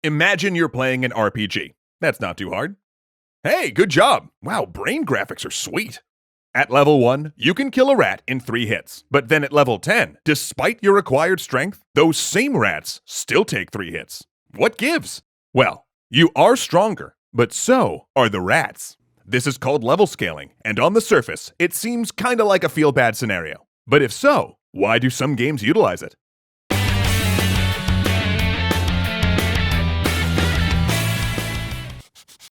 Imagine you're playing an RPG. That's not too hard. Hey, good job! Wow, brain graphics are sweet. At level 1, you can kill a rat in 3 hits. But then at level 10, despite your acquired strength, those same rats still take 3 hits. What gives? Well, you are stronger, but so are the rats. This is called level scaling, and on the surface, it seems kinda like a feel-bad scenario. But if so, why do some games utilize it?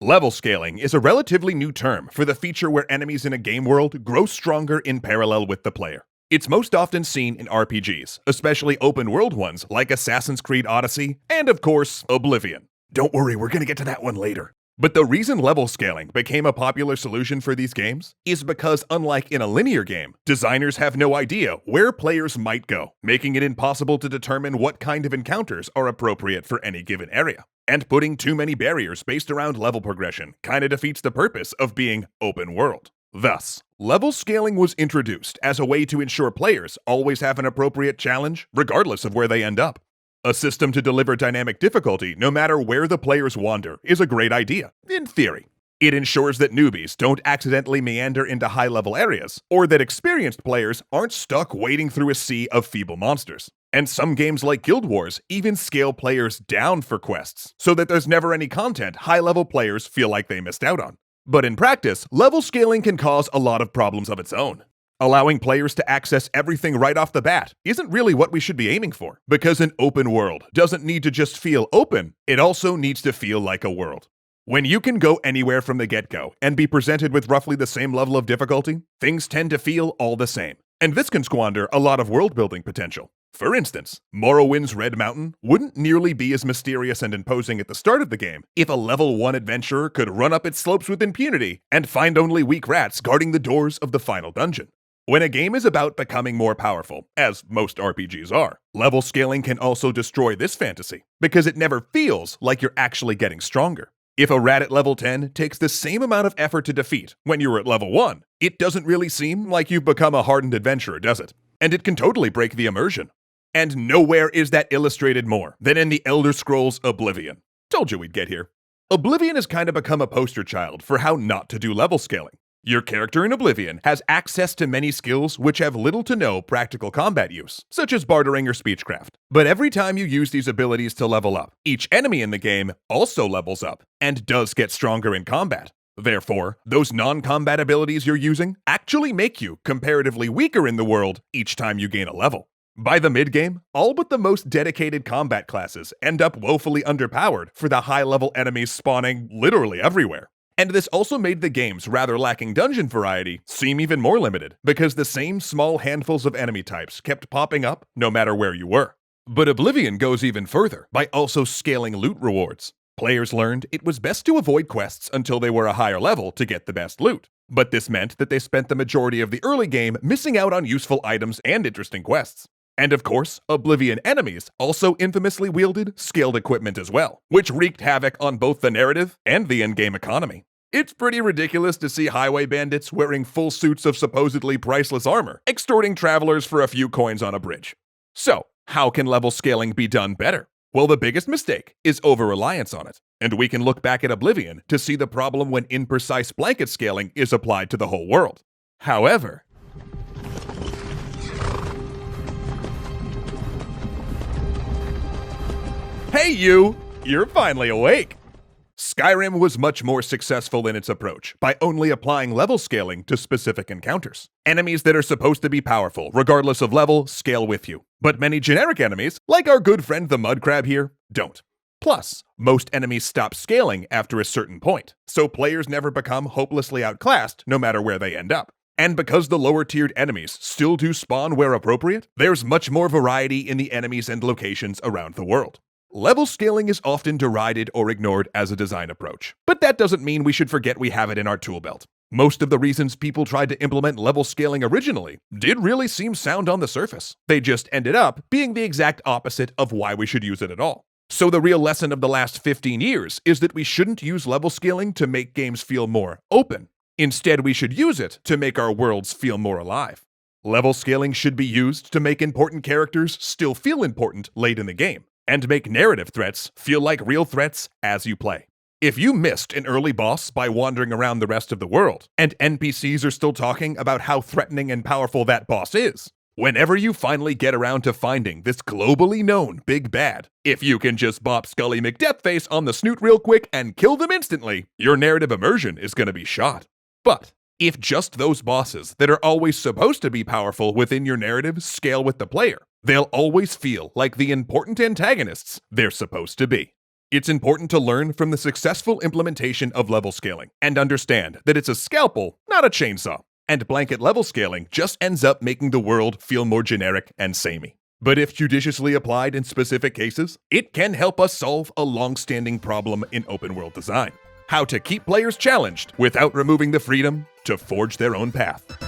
Level scaling is a relatively new term for the feature where enemies in a game world grow stronger in parallel with the player. It's most often seen in RPGs, especially open-world ones like Assassin's Creed Odyssey, and of course, Oblivion. Don't worry, we're gonna get to that one later. But the reason level scaling became a popular solution for these games is because, unlike in a linear game, designers have no idea where players might go, making it impossible to determine what kind of encounters are appropriate for any given area. And putting too many barriers based around level progression kinda defeats the purpose of being open world. Thus, level scaling was introduced as a way to ensure players always have an appropriate challenge, regardless of where they end up. A system to deliver dynamic difficulty no matter where the players wander is a great idea, in theory. It ensures that newbies don't accidentally meander into high-level areas, or that experienced players aren't stuck wading through a sea of feeble monsters. And some games like Guild Wars even scale players down for quests, so that there's never any content high-level players feel like they missed out on. But in practice, level scaling can cause a lot of problems of its own. Allowing players to access everything right off the bat isn't really what we should be aiming for, because an open world doesn't need to just feel open, it also needs to feel like a world. When you can go anywhere from the get-go and be presented with roughly the same level of difficulty, things tend to feel all the same, and this can squander a lot of world-building potential. For instance, Morrowind's Red Mountain wouldn't nearly be as mysterious and imposing at the start of the game if a level 1 adventurer could run up its slopes with impunity and find only weak rats guarding the doors of the final dungeon. When a game is about becoming more powerful, as most RPGs are, level scaling can also destroy this fantasy, because it never feels like you're actually getting stronger. If a rat at level 10 takes the same amount of effort to defeat when you were at level 1, it doesn't really seem like you've become a hardened adventurer, does it? And it can totally break the immersion. And nowhere is that illustrated more than in the Elder Scrolls Oblivion. Told you we'd get here. Oblivion has kind of become a poster child for how not to do level scaling. Your character in Oblivion has access to many skills which have little to no practical combat use, such as bartering or speechcraft. But every time you use these abilities to level up, each enemy in the game also levels up, and does get stronger in combat. Therefore, those non-combat abilities you're using actually make you comparatively weaker in the world each time you gain a level. By the mid-game, all but the most dedicated combat classes end up woefully underpowered for the high-level enemies spawning literally everywhere. And this also made the game's rather lacking dungeon variety seem even more limited, because the same small handfuls of enemy types kept popping up no matter where you were. But Oblivion goes even further by also scaling loot rewards. Players learned it was best to avoid quests until they were a higher level to get the best loot. But this meant that they spent the majority of the early game missing out on useful items and interesting quests. And of course, Oblivion enemies also infamously wielded scaled equipment as well, which wreaked havoc on both the narrative and the in-game economy. It's pretty ridiculous to see highway bandits wearing full suits of supposedly priceless armor, extorting travelers for a few coins on a bridge. So, how can level scaling be done better? Well, the biggest mistake is over-reliance on it, and we can look back at Oblivion to see the problem when imprecise blanket scaling is applied to the whole world. However, hey you! You're finally awake! Skyrim was much more successful in its approach by only applying level scaling to specific encounters. Enemies that are supposed to be powerful, regardless of level, scale with you. But many generic enemies, like our good friend the mud crab here, don't. Plus, most enemies stop scaling after a certain point, so players never become hopelessly outclassed no matter where they end up. And because the lower-tiered enemies still do spawn where appropriate, there's much more variety in the enemies and locations around the world. Level scaling is often derided or ignored as a design approach, but that doesn't mean we should forget we have it in our tool belt. Most of the reasons people tried to implement level scaling originally did really seem sound on the surface. They just ended up being the exact opposite of why we should use it at all. So the real lesson of the last 15 years is that we shouldn't use level scaling to make games feel more open. Instead, we should use it to make our worlds feel more alive. Level scaling should be used to make important characters still feel important late in the game, and make narrative threats feel like real threats as you play. If you missed an early boss by wandering around the rest of the world, and NPCs are still talking about how threatening and powerful that boss is, whenever you finally get around to finding this globally known big bad, if you can just bop Scully McDeathface on the snoot real quick and kill them instantly, your narrative immersion is going to be shot. But if just those bosses that are always supposed to be powerful within your narrative scale with the player, they'll always feel like the important antagonists they're supposed to be. It's important to learn from the successful implementation of level scaling and understand that it's a scalpel, not a chainsaw. And blanket level scaling just ends up making the world feel more generic and samey. But if judiciously applied in specific cases, it can help us solve a long-standing problem in open world design: how to keep players challenged without removing the freedom to forge their own path.